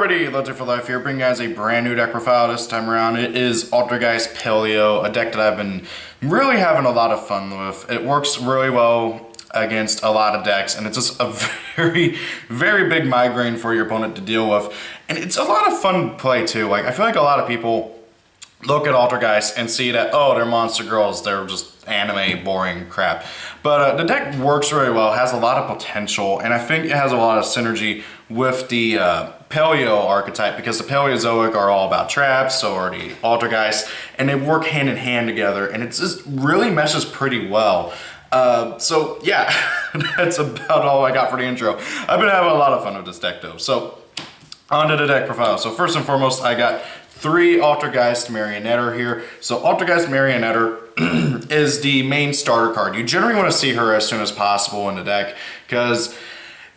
everybody, Legend for Life here, bringing you guys a brand new deck profile this time around. It is Altergeist Paleo, a deck that I've been really having a lot of fun with. It works really well against a lot of decks, and it's just a very, very big migraine for your opponent to deal with. And it's a lot of fun to play too. Like, I feel like a lot of people look at Altergeist and see that, oh, they're monster girls, they're just anime, boring crap. But the deck works really well, has a lot of potential, and I think it has a lot of synergy with the Paleo archetype, because the Paleozoic are all about traps, so are the Altergeist, and they work hand in hand together, and it just really meshes pretty well. So yeah, that's about all I got for the intro. I've been having a lot of fun with this deck though. So on to the deck profile. So first and foremost, I got 3 Altergeist Marionette here. So Altergeist Marionette is the main starter card. You generally want to see her as soon as possible in the deck, because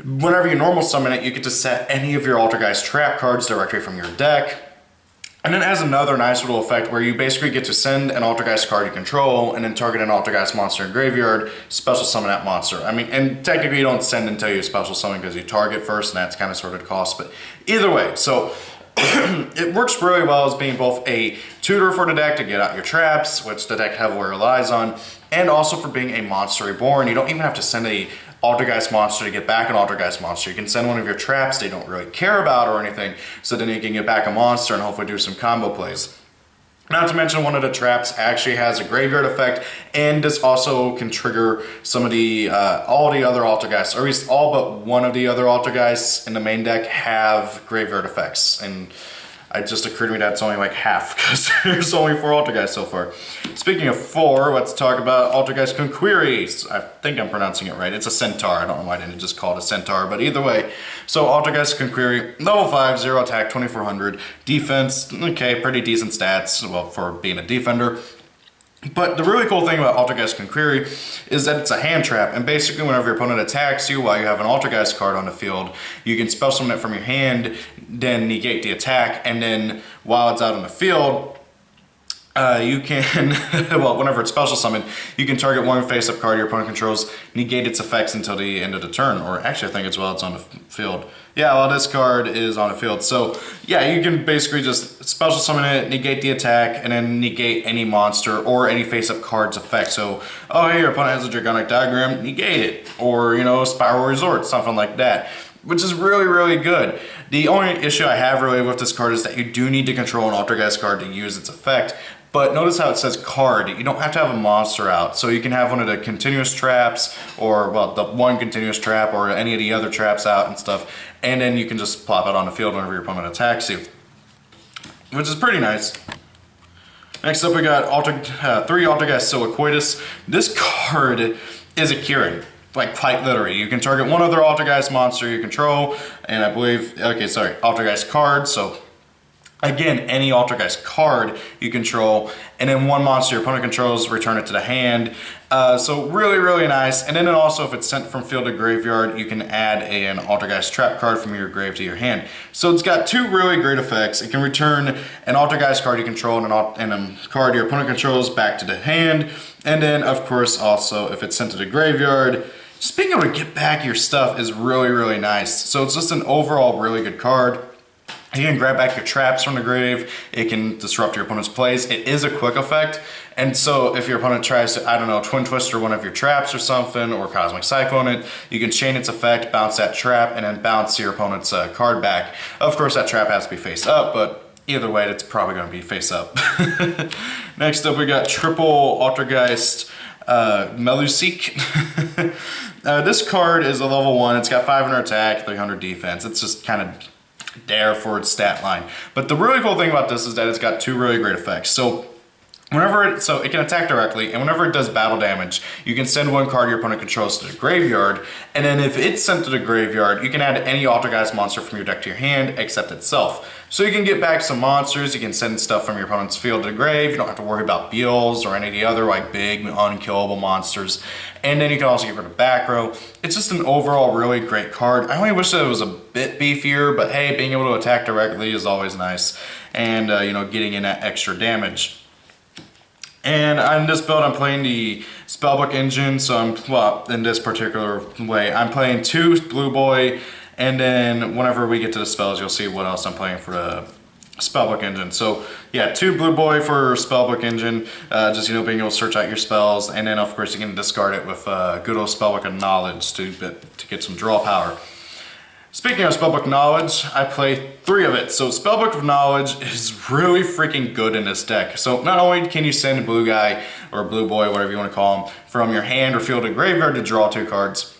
whenever you normal summon it, you get to set any of your Altergeist trap cards directly from your deck. And then it has another nice little effect where you basically get to send an Altergeist card you control and then target an Altergeist monster in graveyard, special summon that monster. I mean, and technically you don't send until you special summon because you target first, and that's kind of sort of the cost, but either way, so it works really well as being both a tutor for the deck to get out your traps, which the deck heavily relies on, and also for being a monster reborn. You don't even have to send a Altergeist monster to get back an Altergeist monster. You can send one of your traps they don't really care about or anything, so then you can get back a monster and hopefully do some combo plays. Not to mention, one of the traps actually has a graveyard effect, and this also can trigger some of the all the other Altergeists, or at least all but one of the other Altergeists in the main deck have graveyard effects. And it just occurred to me that it's only like half, because there's only 4 Altergeists so far. Speaking of 4, let's talk about Altergeist Conquiri. I think I'm pronouncing it right. It's a centaur. I don't know why I didn't just call it a centaur, but either way. So Altergeist Conquiri, level 5, 0 attack, 2400, defense, okay, pretty decent stats, well, for being a defender. But the really cool thing about Altergeist Conquiri is that it's a hand trap, and basically whenever your opponent attacks you while you have an Altergeist card on the field, you can spell summon it from your hand, then negate the attack, and then while it's out on the field, you can, well, whenever it's special summoned, you can target one face-up card your opponent controls, negate its effects until the end of the turn, or actually I think it's while it's on the field. Yeah, well, this card is on the field. So yeah, you can basically just special summon it, negate the attack, and then negate any monster or any face-up card's effect. So, oh, hey, your opponent has a Dragonic Diagram, negate it. Or, you know, Spiral Resort, something like that, which is really, really good. The only issue I have really with this card is that you do need to control an Altergeist card to use its effect. But notice how it says card. You don't have to have a monster out. So you can have one of the continuous traps, or, well, the one continuous trap, or any of the other traps out and stuff. And then you can just plop it on the field whenever your opponent attacks you, which is pretty nice. Next up, we got 3 Altergeist Silicoitus. This card is a Kieran, like quite literally. You can target one other Altergeist monster you control, and I believe, okay, sorry, Altergeist card, so again, any Altergeist card you control, and then one monster your opponent controls, return it to the hand. So really, really nice. And then also, if it's sent from field to graveyard, you can add an Altergeist trap card from your grave to your hand. So it's got 2 really great effects. It can return an Altergeist card you control and a card your opponent controls back to the hand. And then, of course, also, if it's sent to the graveyard, just being able to get back your stuff is really, really nice. So it's just an overall really good card. You can grab back your traps from the grave. It can disrupt your opponent's plays. It is a quick effect, and so if your opponent tries to, I don't know, Twin Twister one of your traps or something, or Cosmic Cyclone it, you can chain its effect, bounce that trap, and then bounce your opponent's card back. Of course, that trap has to be face up, but either way, it's probably going to be face up. Next up, we got triple Altergeist Melusik. This card is a level 1. It's got 500 attack, 300 defense. It's just kind of there for its stat line. But the really cool thing about this is that it's got 2 really great effects. So it can attack directly, and whenever it does battle damage, you can send one card your opponent controls to the graveyard, and then if it's sent to the graveyard, you can add any Altergeist monster from your deck to your hand except itself. So you can get back some monsters, you can send stuff from your opponent's field to the grave, you don't have to worry about Beals or any of the other like big unkillable monsters. And then you can also get rid of back row. It's just an overall really great card. I only wish that it was a bit beefier, but hey, being able to attack directly is always nice. And you know, getting in that extra damage. And on this build, I'm playing the Spellbook engine, so well, in this particular way, I'm playing 2 Blue Boy And then whenever we get to the spells, you'll see what else I'm playing for the spellbook engine. So yeah, 2 blue boy for spellbook engine, just, you know, being able to search out your spells, and then of course you can discard it with good old spellbook of knowledge to get some draw power. Speaking of spellbook knowledge, I play 3 of it. So spellbook of knowledge is really freaking good in this deck. So not only can you send a blue guy or a blue boy, whatever you want to call him, from your hand or field to graveyard to draw 2 cards,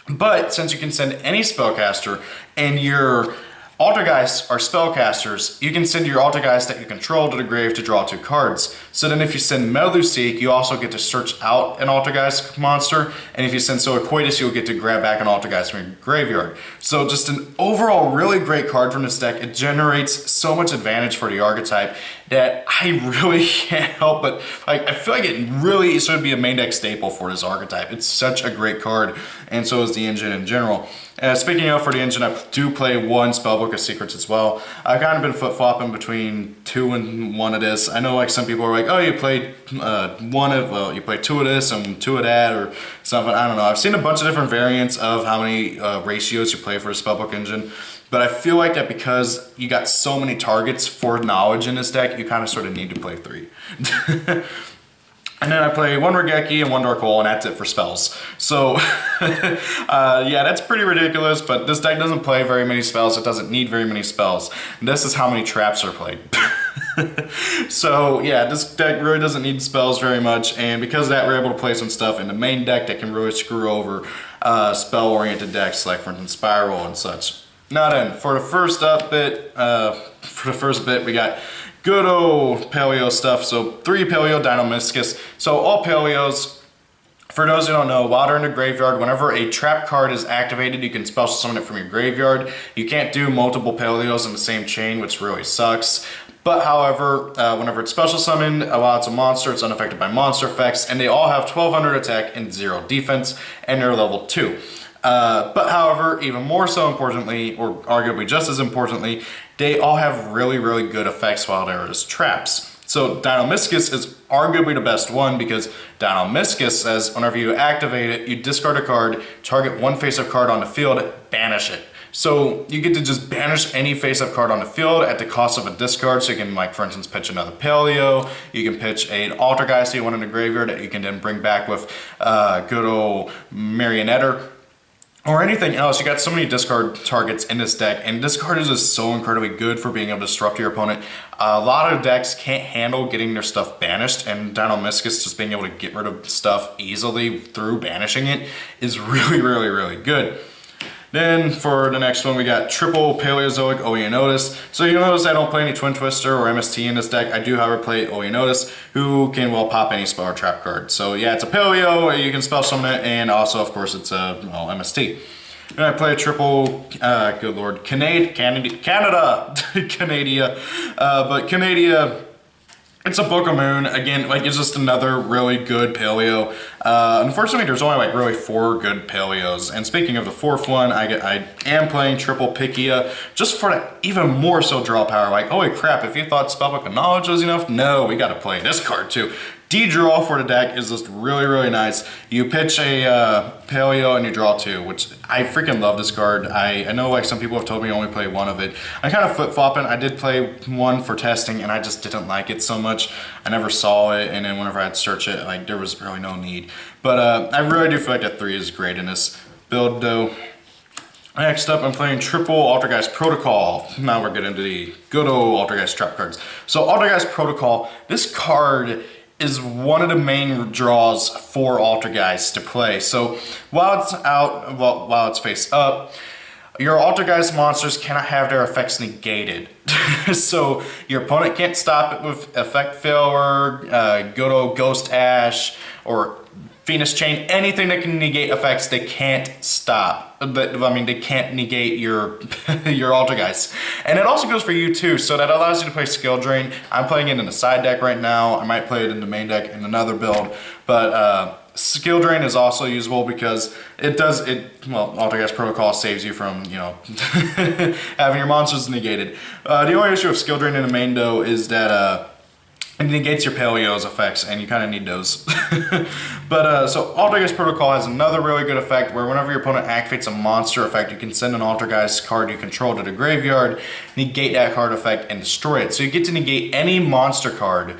but since you can send any spellcaster and your Altergeists are spellcasters, you can send your Altergeist that you control to the grave to draw 2 cards. So then if you send Meluseek, you also get to search out an Altergeist monster, and if you send Soaquatus, you'll get to grab back an Altergeist from your graveyard. So just an overall really great card from this deck. It generates so much advantage for the archetype that I really can't help but, like, I feel like it really should be a main deck staple for this archetype. It's such a great card, and so is the engine in general. Speaking of, for the engine, I do play 1 Spellbook of Secrets as well. I've kind of been flip-flopping between 2 and 1 of this. I know, like, some people are like, oh, you played you played 2 of this and 2 of that or something. I don't know. I've seen a bunch of different variants of how many ratios you play for a Spellbook engine, but I feel like that because you got so many targets for knowledge in this deck, you kind of sort of need to play 3. And then I play 1 Regeki and 1 Dark Hole, and that's it for spells. So, yeah, that's pretty ridiculous, but this deck doesn't play very many spells. It doesn't need very many spells. And this is how many traps are played. So, yeah, this deck really doesn't need spells very much, and because of that, we're able to play some stuff in the main deck that can really screw over spell-oriented decks, like, for instance, Spiral and such. Now then, for the first bit, we got good old Paleo stuff. So 3 Paleo Dino-Miscus. So all Paleos, for those who don't know, while they're in the graveyard, whenever a trap card is activated, you can special summon it from your graveyard. You can't do multiple Paleos in the same chain, which really sucks. But however, whenever it's special summoned, while it's a monster, it's unaffected by monster effects, and they all have 1200 attack and 0 defense, and they're level 2. But however, even more so importantly, or arguably just as importantly, they all have really, really good effects while they're as traps. So Dino-Miscus is arguably the best one because Dino-Miscus says whenever you activate it, you discard a card, target 1 face-up card on the field, banish it. So you get to just banish any face-up card on the field at the cost of a discard. So you can, like, for instance, pitch another Paleo. You can pitch an Altergeist you want in the graveyard that you can then bring back with good old Marionetter. Or anything else. You got so many discard targets in this deck, and discard is just so incredibly good for being able to disrupt your opponent. A lot of decks can't handle getting their stuff banished, and Dino-Miscus just being able to get rid of stuff easily through banishing it is really, really, really good. Then for the next one, we got triple Paleozoic Oeanotis. So you'll notice I don't play any Twin Twister or MST in this deck. I do, however, play Oeanotis, who can, well, pop any spell or trap card. So yeah, it's a Paleo, you can spell summon it, and also, of course, it's a, well, MST. And I play a triple, good lord, Canada, Canadia, but Canadia, it's a Book of Moon. Again, like, it's just another really good Paleo. Unfortunately, there's only, like, really 4 good Paleos. And speaking of the 4th one, I am playing triple Pikia just for the even more so draw power. Like, holy crap, if you thought Spellbook of Knowledge was enough, no, we gotta play this card too. D-draw for the deck is just really, really nice. You pitch a Paleo and you draw 2, which I freaking love this card. I know, like, some people have told me only play 1 of it. I'm kind of flip-flopping. I did play 1 for testing and I just didn't like it so much. I never saw it, and then whenever I'd search it, like, there was really no need. But I really do feel like that 3 is great in this build though. Next up, I'm playing triple Altergeist Protocol. Now we're getting into the good old Altergeist trap cards. So Altergeist Protocol, this card is one of the main draws for Altergeist to play. So while it's out, well, while it's face up, your Altergeist monsters cannot have their effects negated. So your opponent can't stop it with Effect Failure, good old Ghost Ash, or Venus Chain, anything that can negate effects, they can't stop. I mean, they can't negate your your Altergeist. And it also goes for you too, so that allows you to play Skill Drain. I'm playing it in the side deck right now. I might play it in the main deck in another build, but Skill Drain is also usable because well, Altergeist Protocol saves you from, you know, having your monsters negated. The only issue with Skill Drain in the main though is that and negates your Paleo's effects, and you kind of need those. But so Altergeist Protocol has another really good effect where whenever your opponent activates a monster effect, you can send an Altergeist card you control to the graveyard, negate that card effect, and destroy it. So you get to negate any monster card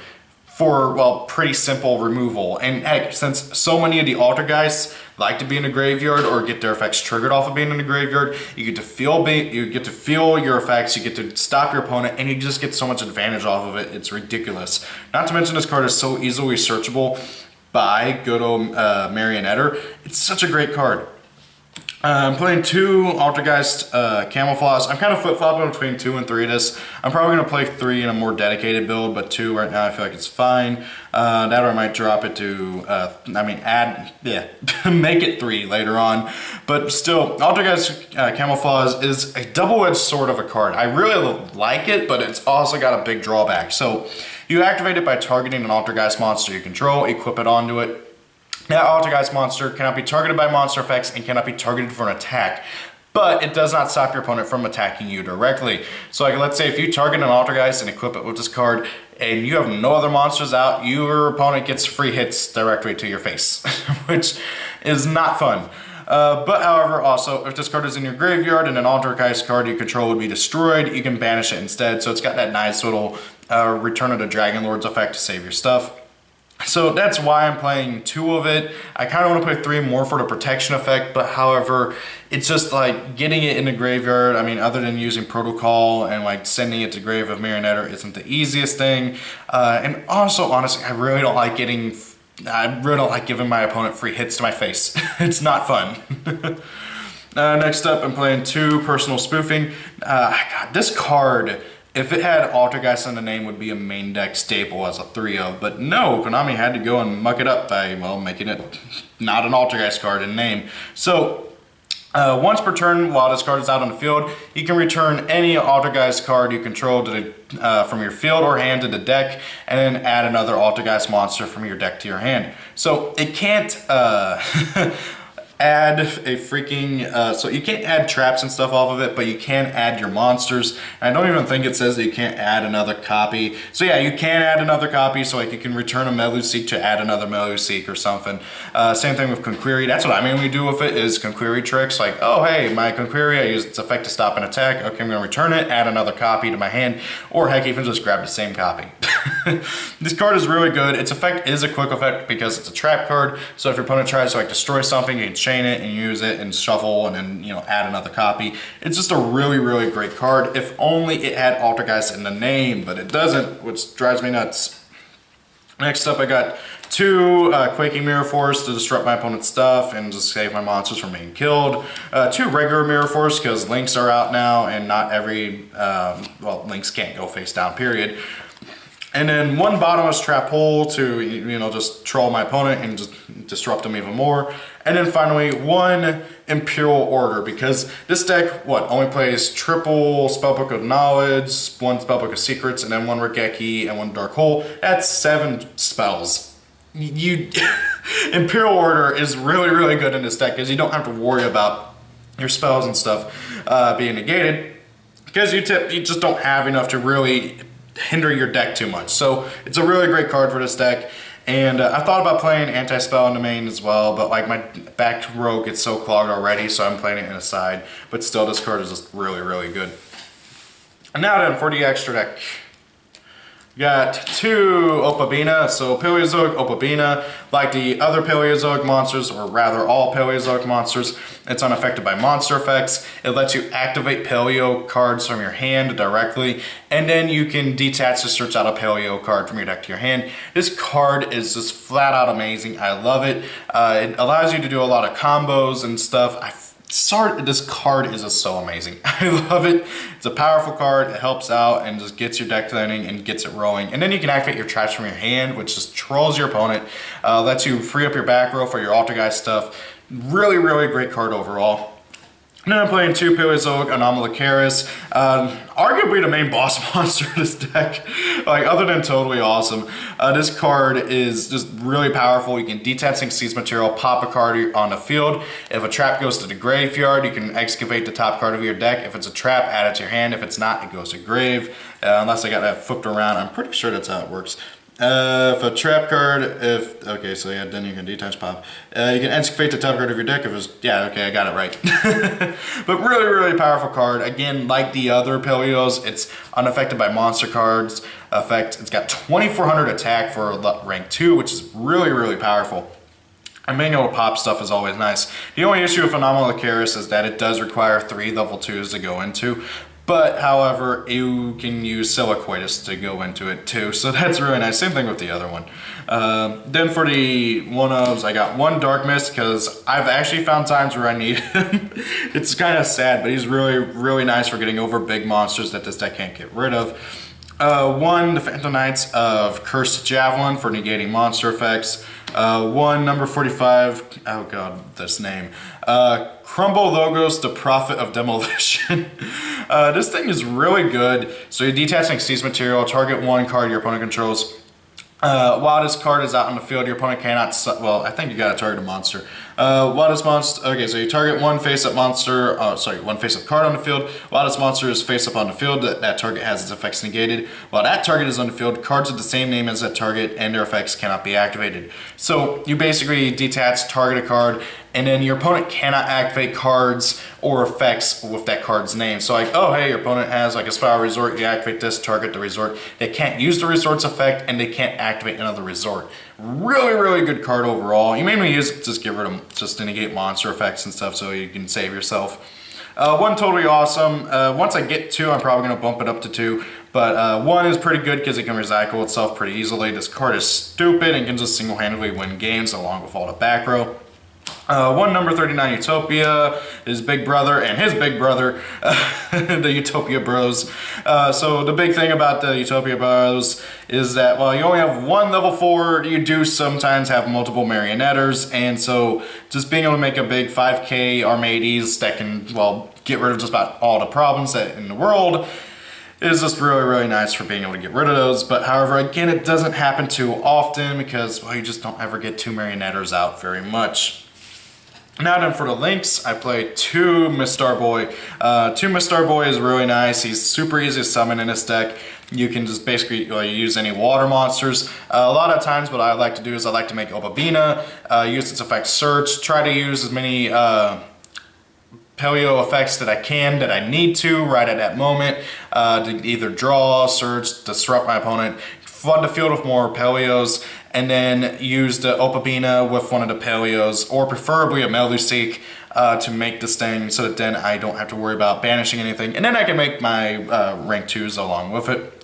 for, well, pretty simple removal. And heck, since so many of the Altergeists like to be in the graveyard or get their effects triggered off of being in the graveyard, you get to feel your effects, you get to stop your opponent, and you just get so much advantage off of it. It's ridiculous. Not to mention this card is so easily searchable by YgoAmino. It's such a great card. I'm playing 2 Altergeist Camouflage. I'm kind of flip-flopping between 2 and 3 of this. I'm probably going to play 3 in a more dedicated build, but 2 right now I feel like it's fine. That or I might drop it to, make it 3 later on. But still, Altergeist Camouflage is a double-edged sword of a card. I really like it, but it's also got a big drawback. So you activate it by targeting an Altergeist monster you control, equip it onto it. That Altergeist monster cannot be targeted by monster effects and cannot be targeted for an attack, but it does not stop your opponent from attacking you directly. So like, let's say if you target an Altergeist and equip it with this card, and you have no other monsters out, your opponent gets free hits directly to your face, which is not fun. But however, also, if this card is in your graveyard and an Altergeist card you control would be destroyed, you can banish it instead. So it's got that nice little Return of the Dragon Lords effect to save your stuff. So that's why I'm playing 2 of it. I kind of want to play 3 more for the protection effect, but however, it's just like getting it in the graveyard. I mean, other than using Protocol and like sending it to Grave of Marionette isn't the easiest thing. And also, honestly, I really don't like giving my opponent free hits to my face. It's not fun. Next up, I'm playing 2 Personal Spoofing. God, this card, if it had Altergeist in the name, would be a main deck staple as a 3-of, but no, Konami had to go and muck it up by, well, making it not an Altergeist card in name. So, once per turn, while this card is out on the field, you can return any Altergeist card you control to the, from your field or hand to the deck, and then add another Altergeist monster from your deck to your hand. So, it can't add a freaking, so you can't add traps and stuff off of it, but you can add your monsters. And I don't even think it says that you can't add another copy. So yeah, you can add another copy, so like you can return a Meluseek to add another Meluseek or something. Same thing with Conquery. That's what I mainly do with it, is Conquery tricks. Like, oh hey, my Conquery, I use its effect to stop an attack. Okay, I'm gonna return it, add another copy to my hand, or heck, even just grab the same copy. This card is really good. Its effect is a quick effect because it's a trap card, so if your opponent tries to like destroy something, you can chain it and use it and shuffle and then, you know, add another copy. It's just a really, really great card. If only it had Altergeist in the name, but it doesn't, which drives me nuts. Next up, I got 2 Quaking Mirror Force to disrupt my opponent's stuff and just save my monsters from being killed. 2 regular Mirror Force because Links are out now and not every, well, Links can't go face down, period. And then 1 Bottomless Trap Hole to, you know, just troll my opponent and just disrupt him even more. And then finally 1 Imperial Order, because this deck, only plays triple Spellbook of Knowledge, 1 Spellbook of Secrets, and then 1 Regeki and 1 Dark Hole. That's 7 spells. Imperial Order is really, really good in this deck because you don't have to worry about your spells and stuff being negated, because you just don't have enough to really hinder your deck too much. So it's a really great card for this deck. And I thought about playing Anti-Spell in the main as well, but like my back row gets so clogged already, so I'm playing it in a side. But still, this card is just really, really good. And now then, for the extra deck. Got 2 Opabina, so Paleozoic Opabina, like the other Paleozoic monsters, or rather all Paleozoic monsters, it's unaffected by monster effects. It lets you activate Paleo cards from your hand directly, and then you can detach to search out a Paleo card from your deck to your hand. This card is just flat out amazing. I love it. It allows you to do a lot of combos and stuff. This card is just so amazing. I love it. It's a powerful card. It helps out and just gets your deck cleaning and gets it rolling. And then you can activate your traps from your hand, which just trolls your opponent. Lets you free up your back row for your Altergeist stuff. Really, really great card overall. And then I'm playing 2 Paleozoic Anomalocaris, arguably the main boss monster of this deck, like other than totally awesome. This card is just really powerful. You can detach and seize material, pop a card on the field. If a trap goes to the graveyard, you can excavate the top card of your deck. If it's a trap, add it to your hand. If it's not, it goes to grave. Unless I got that flipped around, I'm pretty sure that's how it works. If a trap card, okay, so yeah, then you can detach pop. You can excavate the top card of your deck if it's, yeah, okay, I got it right. But really, really powerful card. Again, like the other Paleos, it's unaffected by monster cards effect. It's got 2400 attack for rank 2, which is really, really powerful. And being able to pop stuff is always nice. The only issue with Phenomenal Icarus is that it does require 3 level 2s to go into. But, however, you can use Silicoitus to go into it too, so that's really nice. Same thing with the other one. Then for the one-ofs, I got 1 Dark Mist, because I've actually found times where I need him. It's kind of sad, but he's really, really nice for getting over big monsters that this deck can't get rid of. 1 the Phantom Knights of Cursed Javelin for negating monster effects. 1 number 45, oh god, this name. Crumble Logos, the Prophet of Demolition. This thing is really good. So you detach an Exceeds material, target 1 card your opponent controls. While this card is out on the field, your opponent cannot, well, I think you gotta target a monster. While this monster, okay, so you target 1 face-up monster, sorry, 1 face-up card on the field. While this monster is face-up on the field, that target has its effects negated. While that target is on the field, cards with the same name as that target and their effects cannot be activated. So you basically detach, target a card, and then your opponent cannot activate cards or effects with that card's name. So like, oh hey, your opponent has like a Spiral Resort, you activate this, target the resort. They can't use the resort's effect, and they can't activate another resort. Really, really good card overall. You mainly use it to just get rid of, just to negate monster effects and stuff so you can save yourself. 1 totally awesome. Once I get 2, I'm probably gonna bump it up to 2. But 1 is pretty good because it can recycle itself pretty easily. This card is stupid and can just single-handedly win games along with all the back row. 1 number 39 Utopia, his big brother, and his big brother, the Utopia Bros. So the big thing about the Utopia Bros is that while you only have 1 level 4, you do sometimes have multiple marionetters, and so just being able to make a big 5k Armades that can, well, get rid of just about all the problems that in the world is just really, really nice for being able to get rid of those. But however, again, it doesn't happen too often because, well, you just don't ever get 2 marionetters out very much. Now then for the links, I play 2 Miss Starboy. 2 Miss Starboy is really nice. He's super easy to summon in this deck. You can just basically use any water monsters. A lot of times what I like to do is I like to make Obabina, use its effect Search, try to use as many Paleo effects that I can, that I need to right at that moment, to either draw, search, disrupt my opponent, flood the field with more Paleos, and then use the Opabina with one of the Paleos, or preferably a Meluseek, to make this thing so that then I don't have to worry about banishing anything, and then I can make my rank 2s along with it.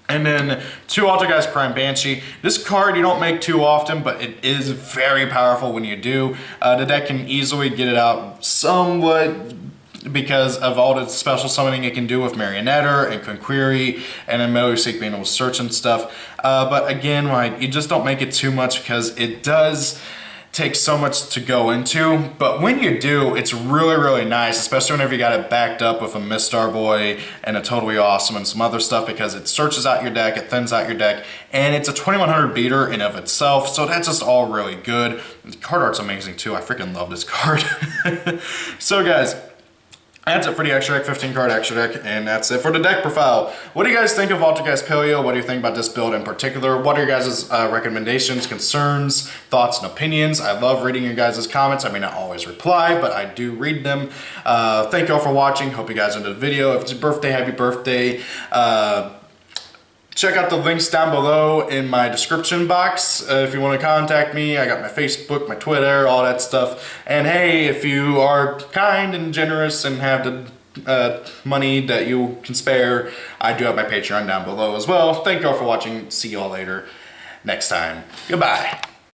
And then 2 Altergeist Prime Banshee. This card you don't make too often, but it is very powerful when you do. The deck can easily get it out somewhat because of all the special summoning it can do with Marionetter and Conquery, and then Meluseek being able to search and stuff. But again, like, you just don't make it too much because it does take so much to go into, but when you do, it's really, really nice, especially whenever you got it backed up with a Miss Starboy and a Totally Awesome and some other stuff, because it searches out your deck, it thins out your deck, and it's a 2100 beater in of itself, so that's just all really good. The card art's amazing too. I freaking love this card. So guys, that's it for the extra deck, 15 card extra deck, and that's it for the deck profile. What do you guys think of Altergeist Paleo? What do you think about this build in particular? What are your guys' recommendations, concerns, thoughts, and opinions? I love reading your guys' comments. I may not always reply, but I do read them. Thank you all for watching. Hope you guys enjoyed the video. If it's your birthday, happy birthday. Check out the links down below in my description box if you want to contact me. I got my Facebook, my Twitter, all that stuff. And hey, if you are kind and generous and have the money that you can spare, I do have my Patreon down below as well. Thank you all for watching. See you all later next time. Goodbye.